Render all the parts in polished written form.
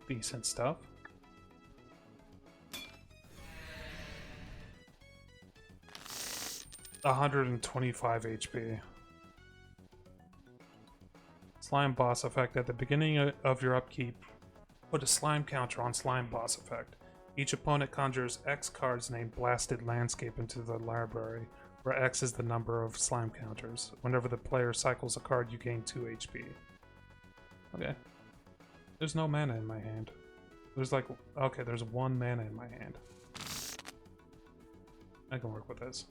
Decent stuff. $125 HP. Slime boss effect. At the beginning of your upkeep, put a slime counter on slime boss effect. Each opponent conjures X cards named Blasted Landscape into the library, where X is the number of slime counters. Whenever the player cycles a card, you gain 2 HP. Okay. There's no mana in my hand. There's like... Okay, there's 1 mana in my hand. I can work with this.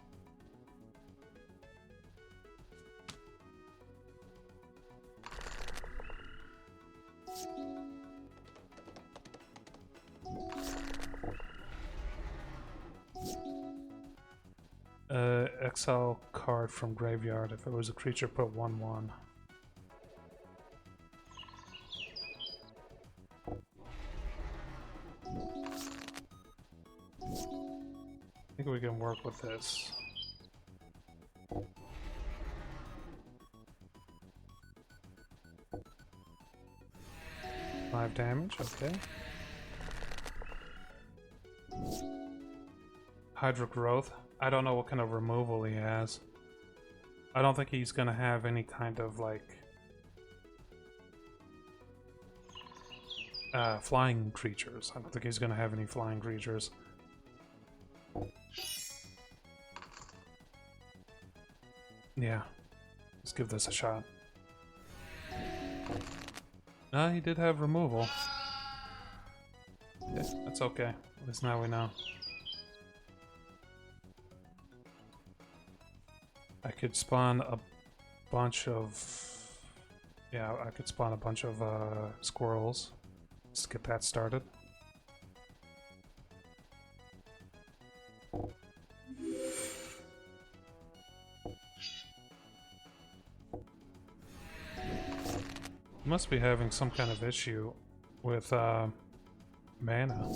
Exile card from graveyard. If it was a creature, put 1/1. I think we can work with this. 5 damage, okay. Hydra Growth. I don't know what kind of removal he has. I don't think he's gonna have any kind of, like... flying creatures. I don't think he's gonna have any flying creatures. Yeah. Let's give this a shot. He did have removal. Yeah, that's okay. At least now we know. I could spawn a bunch of... Yeah, I could spawn a bunch of squirrels. Let's get that started. Must be having some kind of issue with mana.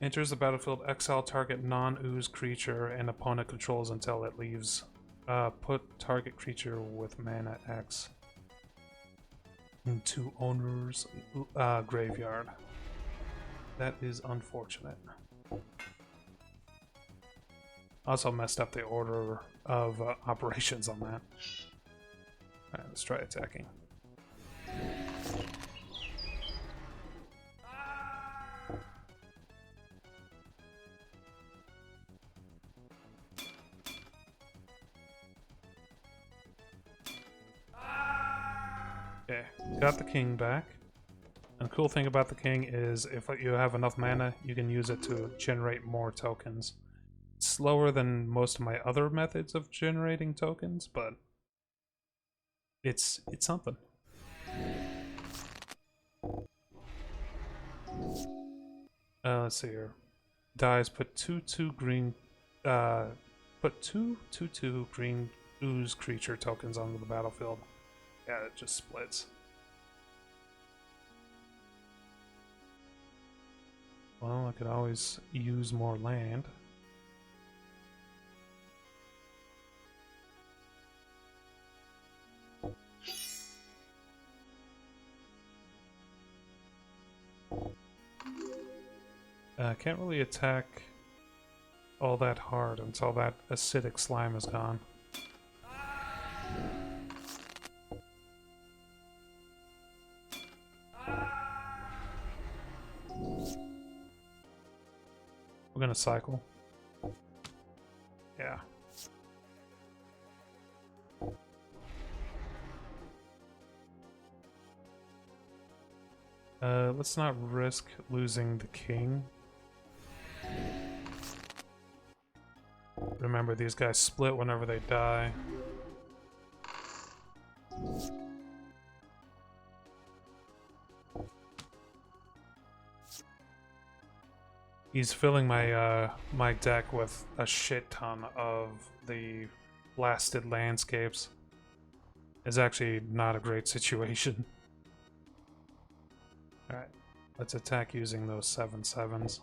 Enters the battlefield, exile target non-ooze creature and opponent controls until it leaves. Put target creature with mana X into owner's graveyard. That is unfortunate. Also messed up the order of operations on that. Alright, let's try attacking. Okay, got the king back. And the cool thing about the king is if you have enough mana, you can use it to generate more tokens. It's slower than most of my other methods of generating tokens, but it's something. Let's see here. Dies, put 2/2 green put 2/2 green ooze creature tokens onto the battlefield. Yeah, it just splits. Well, I could always use more land. Can't really attack all that hard until that acidic slime is gone. We're gonna cycle. Yeah. Let's not risk losing the king. Remember, these guys split whenever they die. He's filling my my deck with a shit ton of the blasted landscapes. It's actually not a great situation. Alright, let's attack using those 7/7s.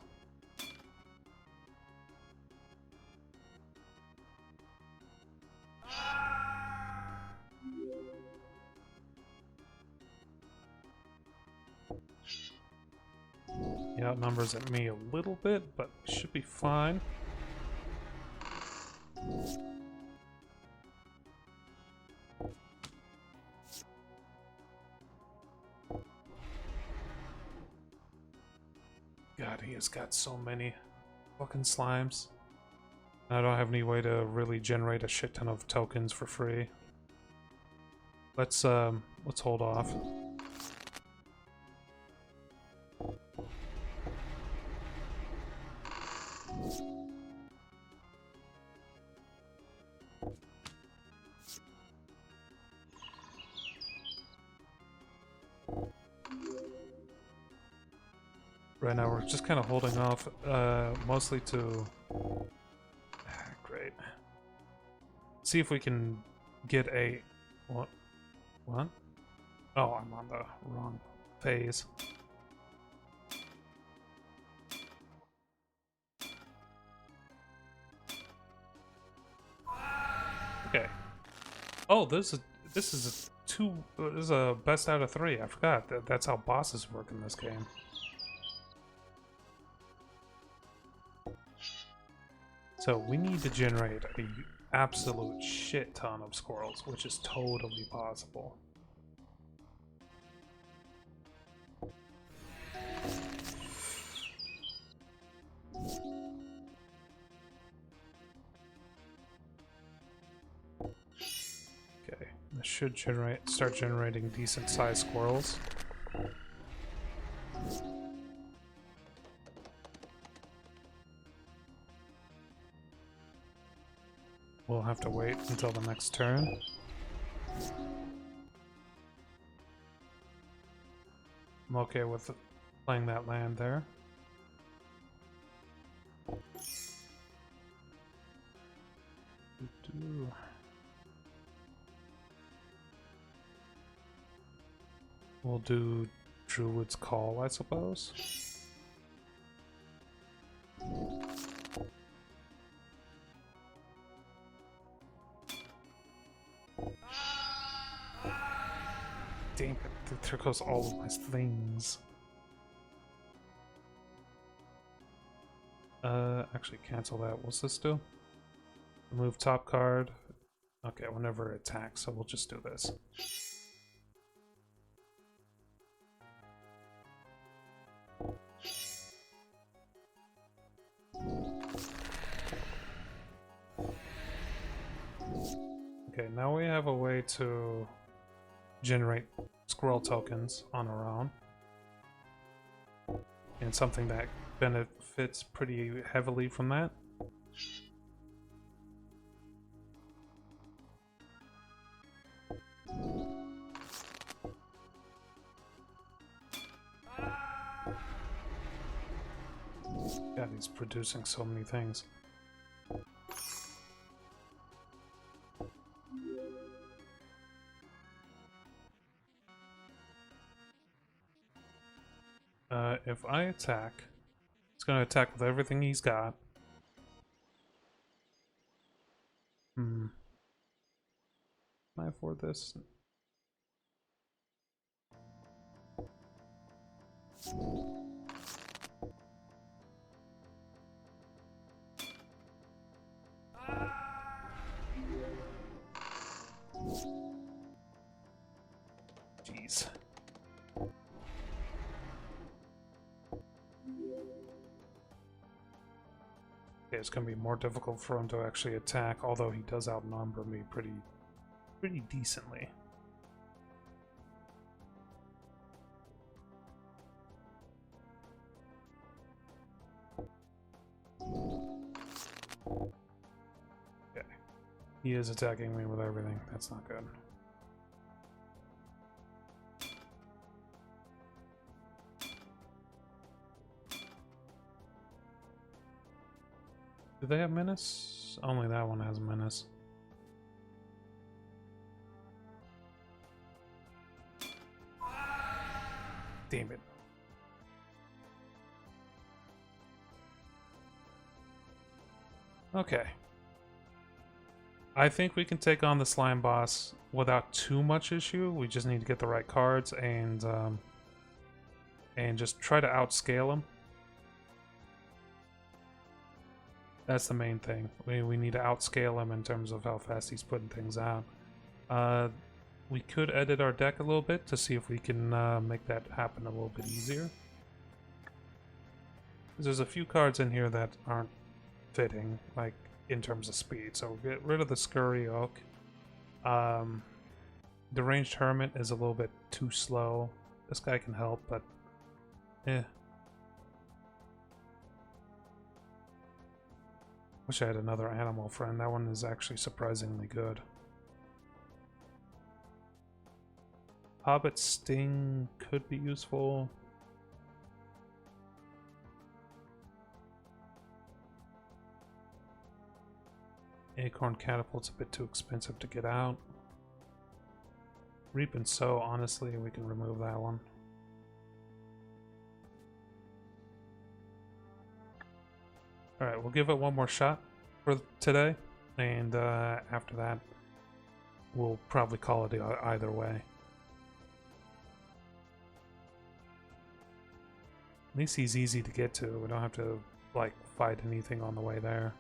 outnumbers at me a little bit, but should be fine. God, he has got so many fucking slimes. I don't have any way to really generate a shit ton of tokens for free. Let's hold off. Right now we're just kind of holding off, mostly to... Great. See if we can get a... What? What? Oh, I'm on the wrong phase. Okay. Oh, this is a best out of 3. I forgot that's how bosses work in this game. So we need to generate an absolute shit ton of squirrels, which is totally possible. Okay, this should start generating decent sized squirrels. We'll have to wait until the next turn. I'm okay with playing that land there. We'll do Druid's Call, I suppose. Damn it, there goes all of my things. Actually cancel that. What's this do? Remove top card. Okay, whenever it attacks, so we'll just do this. Okay, now we have a way to generate squirrel tokens on our own. And something that benefits pretty heavily from that. God, he's producing so many things. If I attack, it's going to attack with everything he's got. Can I afford this? Jeez. Okay, it's going to be more difficult for him to actually attack, although he does outnumber me pretty decently. Okay. He is attacking me with everything. That's not good. Do they have menace? Only that one has menace. Damn it. Okay. I think we can take on the slime boss without too much issue. We just need to get the right cards and just try to outscale him. That's the main thing. We need to outscale him in terms of how fast he's putting things out. We could edit our deck a little bit to see if we can make that happen a little bit easier. There's a few cards in here that aren't fitting, like in terms of speed. So we'll get rid of the Scurry Oak. The Ranged Hermit is a little bit too slow. This guy can help, but eh. Wish I had another animal friend. That one is actually surprisingly good. Hobbit Sting could be useful. Acorn Catapult's a bit too expensive to get out. Reap and Sow, honestly, we can remove that one. Alright, we'll give it one more shot for today, and after that, we'll probably call it either way. At least he's easy to get to. We don't have to, like, fight anything on the way there.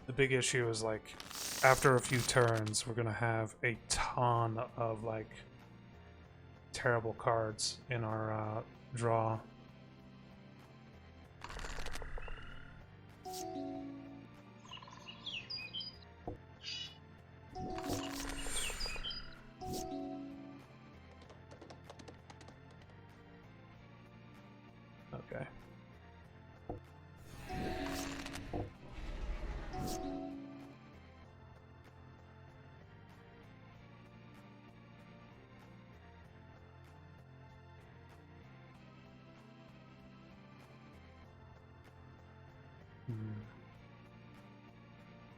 The big issue is, like, after a few turns, we're gonna have a ton of, like, terrible cards in our draw. Okay.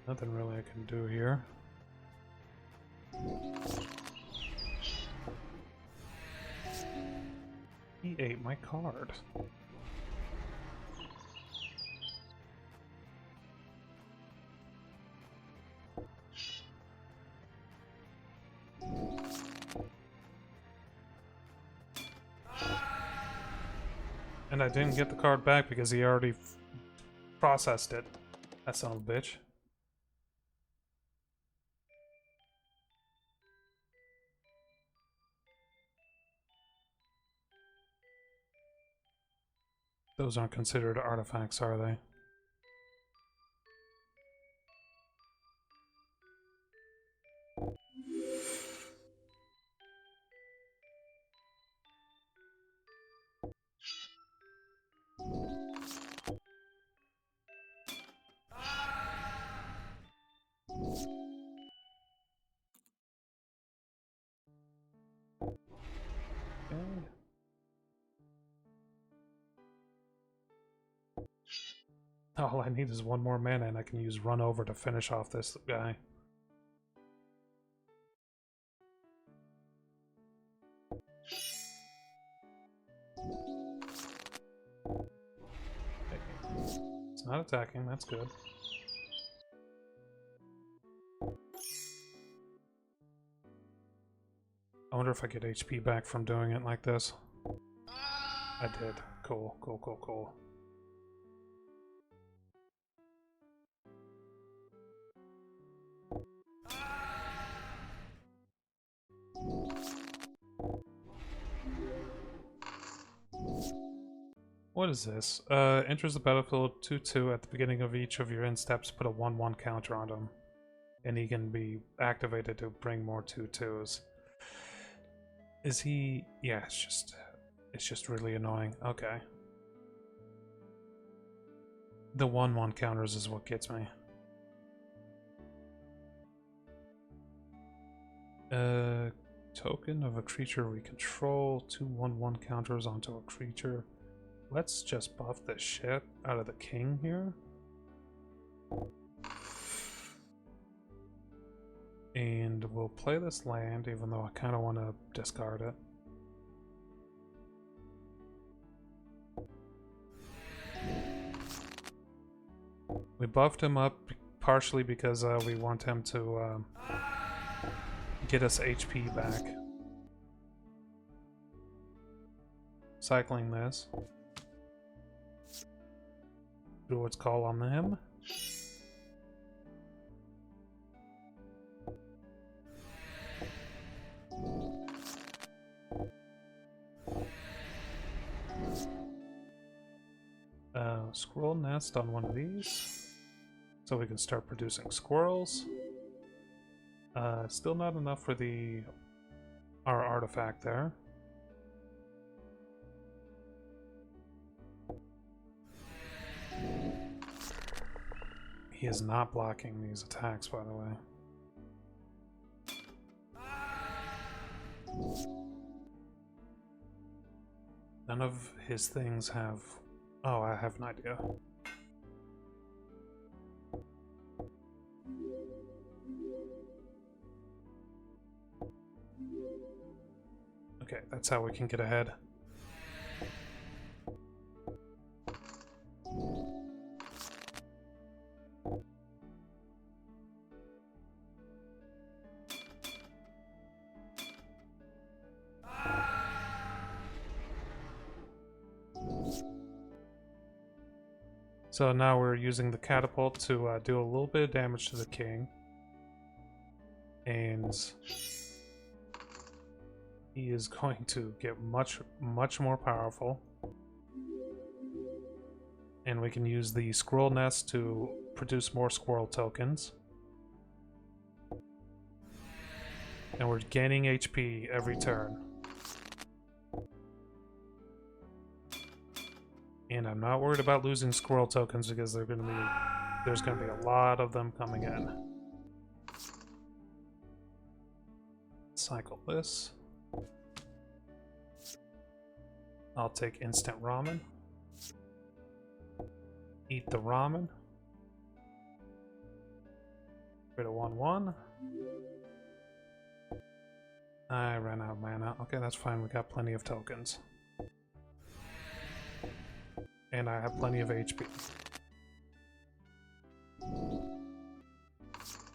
Nothing really I can do here. He ate my card. And I didn't get the card back because he already processed it. That son of a bitch. Those aren't considered artifacts, are they? Okay. All I need is one more mana and I can use Run Over to finish off this guy. It's not attacking, that's good. I wonder if I get HP back from doing it like this. I did. Cool, cool, cool, cool. What is this? Enters the battlefield 2/2 at the beginning of each of your end steps, put a 1/1 counter on him. And he can be activated to bring more 2/2s. Is he... yeah, it's just really annoying. Okay. The 1/1 counters is what gets me. Token of a creature we control. 2 1/1 counters onto a creature. Let's just buff the shit out of the king here. And we'll play this land, even though I kind of want to discard it. We buffed him up partially because we want him to get us HP back. cycling this. Do what's called on him. Squirrel nest on one of these, so we can start producing squirrels. Still not enough for our artifact there. He is not blocking these attacks, by the way. None of his things have... Oh, I have an idea. Okay, that's how we can get ahead. So now we're using the catapult to do a little bit of damage to the king. And he is going to get much more powerful. And we can use the squirrel nest to produce more squirrel tokens. And we're gaining HP every turn. And I'm not worried about losing squirrel tokens because there's gonna be a lot of them coming in. Cycle this. I'll take instant ramen. Eat the ramen. Rid of 1/1. I ran out of mana. Okay, that's fine. We got plenty of tokens. And I have plenty of HP.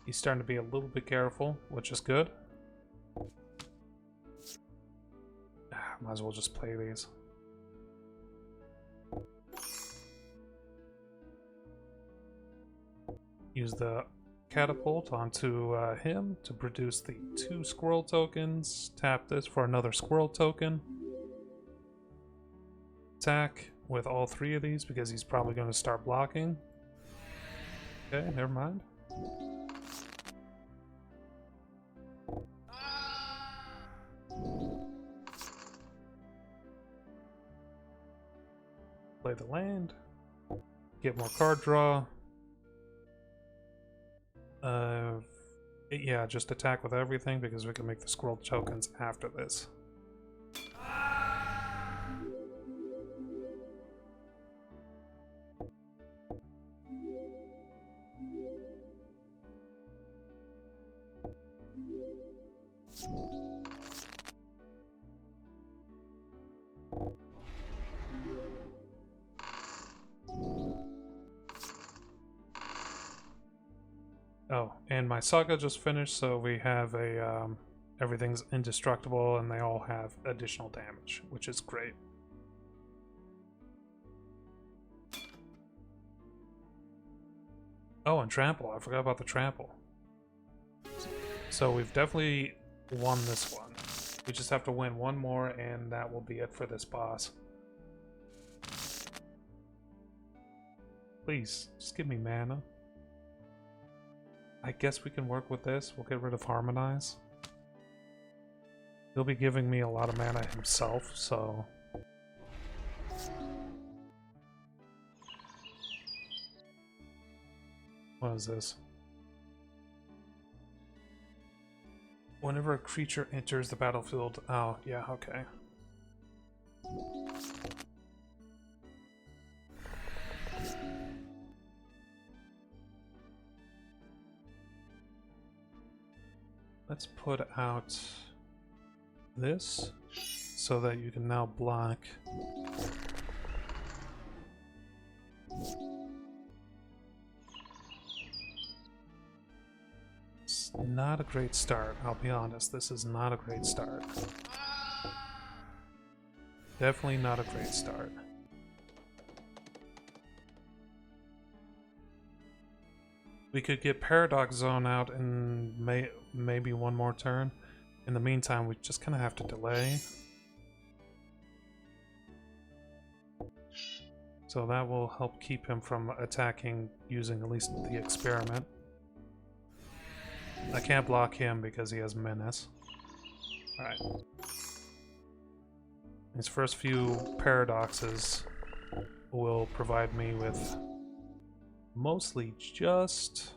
He's starting to be a little bit careful, which is good. Might as well just play these. Use the catapult onto him to produce the 2 squirrel tokens. Tap this for another squirrel token. Attack with all 3 of these because he's probably going to start blocking. Okay, never mind. Play the land. Get more card draw. Yeah, just attack with everything because we can make the squirrel tokens after this. Oh, and my saga just finished, so we have a everything's indestructible and they all have additional damage, which is great. Oh, and trample. I forgot about the trample. So we've definitely won this one. We just have to win one more and that will be it for this boss. Please, just give me mana. I guess we can work with this. We'll get rid of Harmonize. He'll be giving me a lot of mana himself, so... What is this? Whenever a creature enters the battlefield... Oh, yeah, okay. Let's put out this so that you can now block. It's not a great start, I'll be honest. This is not a great start. Definitely not a great start. We could get Paradox Zone out in maybe one more turn. In the meantime, we just kind of have to delay. So that will help keep him from attacking using at least the experiment. I can't block him because he has Menace. Alright. These first few paradoxes will provide me with mostly just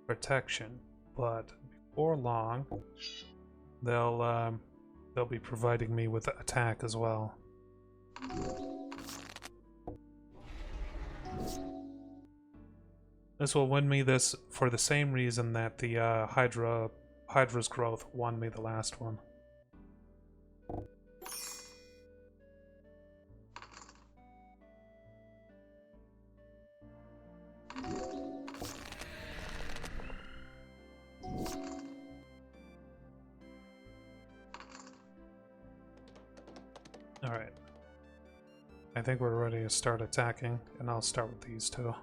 protection, but before long they'll be providing me with attack as well. This will win me this for the same reason that the Hydra's growth won me the last one. Alright. I think we're ready to start attacking, and I'll start with these two.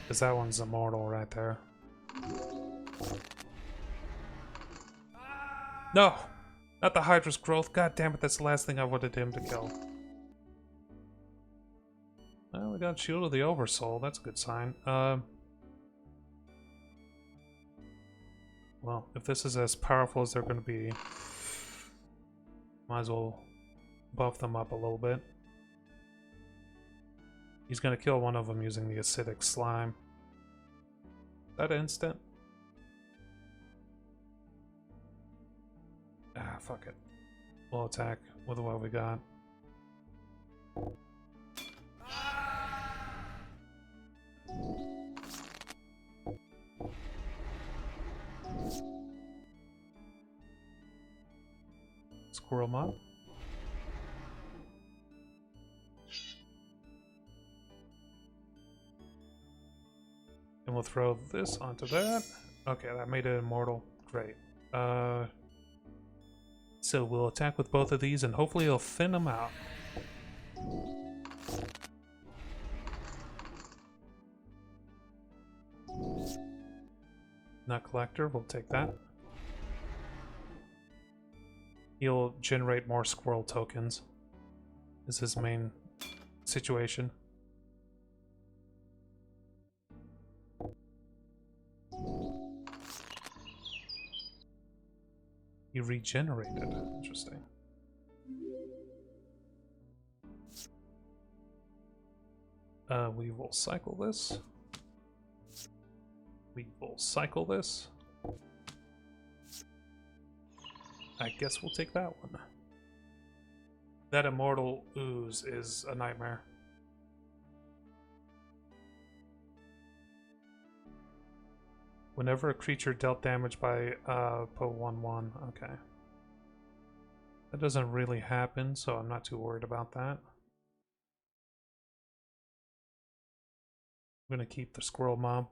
Because that one's immortal right there. No! Not the Hydra's growth. God damn it, that's the last thing I wanted him to kill. Well, we got Shield of the Oversoul. That's a good sign. Well, if this is as powerful as they're going to be, might as well buff them up a little bit. He's going to kill one of them using the acidic slime. Is that instant? Ah, fuck it. We'll attack with what we got. Squirrel mob. And we'll throw this onto that. Okay, that made it immortal. Great. So we'll attack with both of these and hopefully it'll thin them out. Nut Collector, we'll take that. He'll generate more squirrel tokens. Is his main situation. He regenerated. Interesting. We will cycle this. We will cycle this. I guess we'll take that one. That immortal ooze is a nightmare. Whenever a creature dealt damage by put 1/1. Okay. That doesn't really happen, so I'm not too worried about that. I'm gonna keep the squirrel mob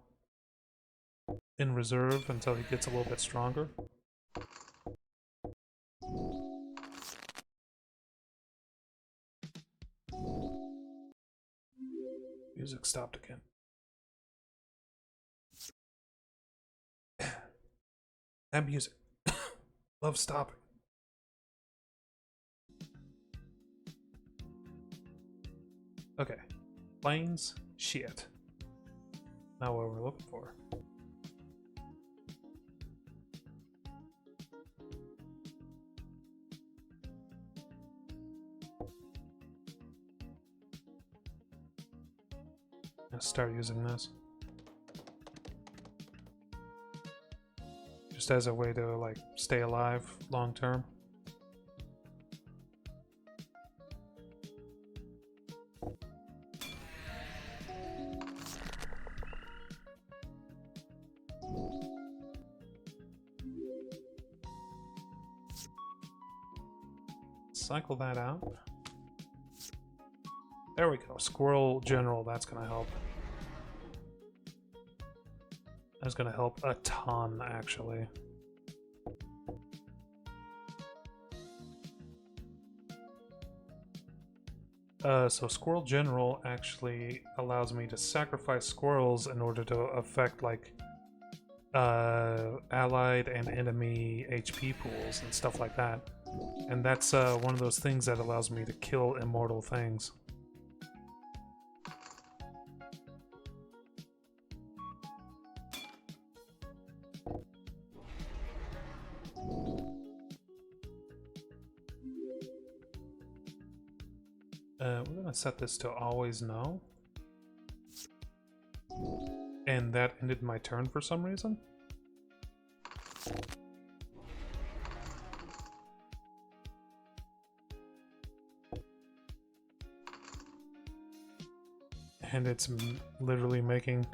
in reserve until he gets a little bit stronger. Music stopped again. That music. Love stopping. Okay. Planes, shit. Not what we're looking for. Let's start using this. Just as a way to, like, stay alive long term. Cycle that out. There we go. Squirrel General, that's gonna help. That's gonna help a ton, actually. So Squirrel General actually allows me to sacrifice squirrels in order to affect like allied and enemy HP pools and stuff like that. And that's one of those things that allows me to kill immortal things. We're gonna set this to always no. And that ended my turn for some reason. And it's literally making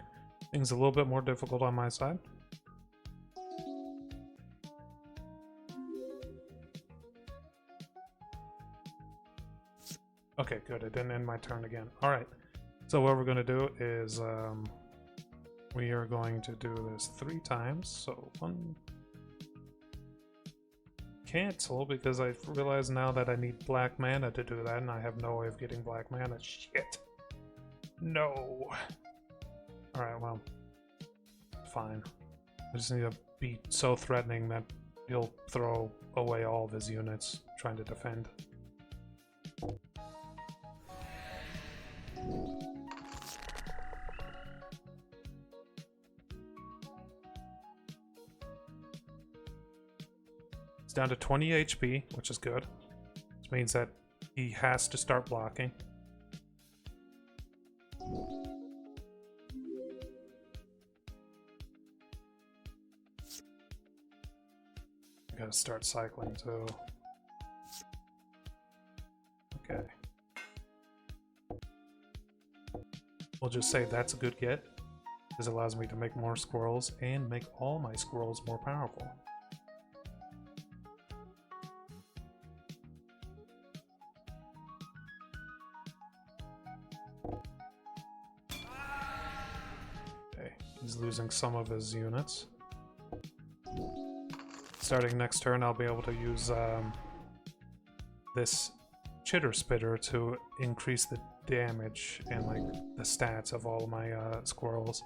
things a little bit more difficult on my side. Okay, good. It didn't end my turn again. Alright. So what we're going to do is we are going to do this 3 times. So 1... Cancel, because I realize now that I need black mana to do that, and I have no way of getting black mana. Shit. No. Alright, well. Fine. I just need to be so threatening that he'll throw away all of his units trying to defend. It's down to 20 HP, which is good. Which means that he has to start blocking. I gotta start cycling too. Okay. We'll just say that's a good get. This allows me to make more squirrels and make all my squirrels more powerful. Okay, he's losing some of his units. Starting next turn, I'll be able to use this Chitter Spitter to increase the damage and like the stats of all my squirrels.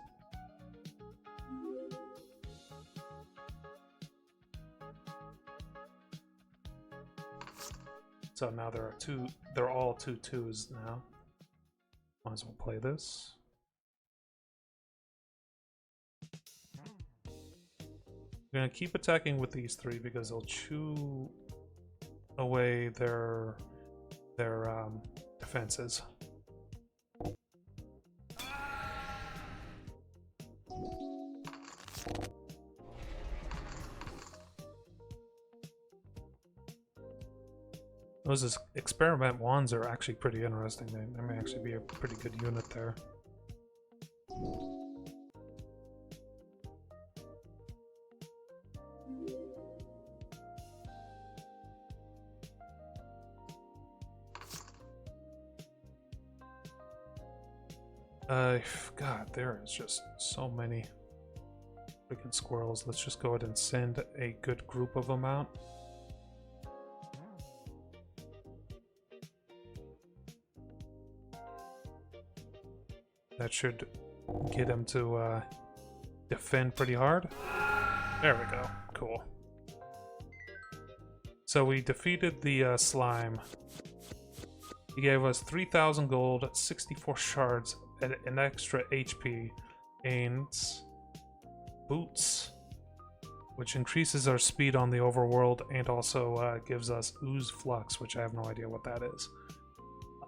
So now there are they're all 2/2s now. Might as well play this. I'm gonna keep attacking with these 3 because they'll chew away their defenses. Those experiment wands are actually pretty interesting. They may actually be a pretty good unit there. God, there is just so many freaking squirrels. Let's just go ahead and send a good group of them out. That should get him to defend pretty hard. There we go. Cool. So we defeated the slime. He gave us 3,000 gold, 64 shards, and an extra HP, and boots, which increases our speed on the overworld and also gives us ooze flux, which I have no idea what that is.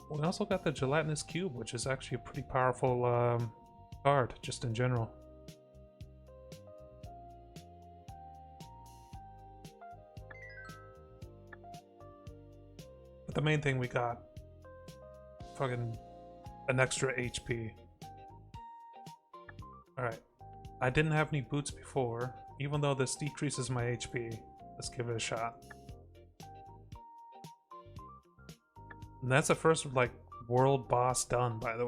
We also got the gelatinous cube, which is actually a pretty powerful card, just in general. But the main thing we got, fucking an extra HP. Alright. I didn't have any boots before, even though this decreases my HP. Let's give it a shot. And that's the first, like, world boss done, by the way.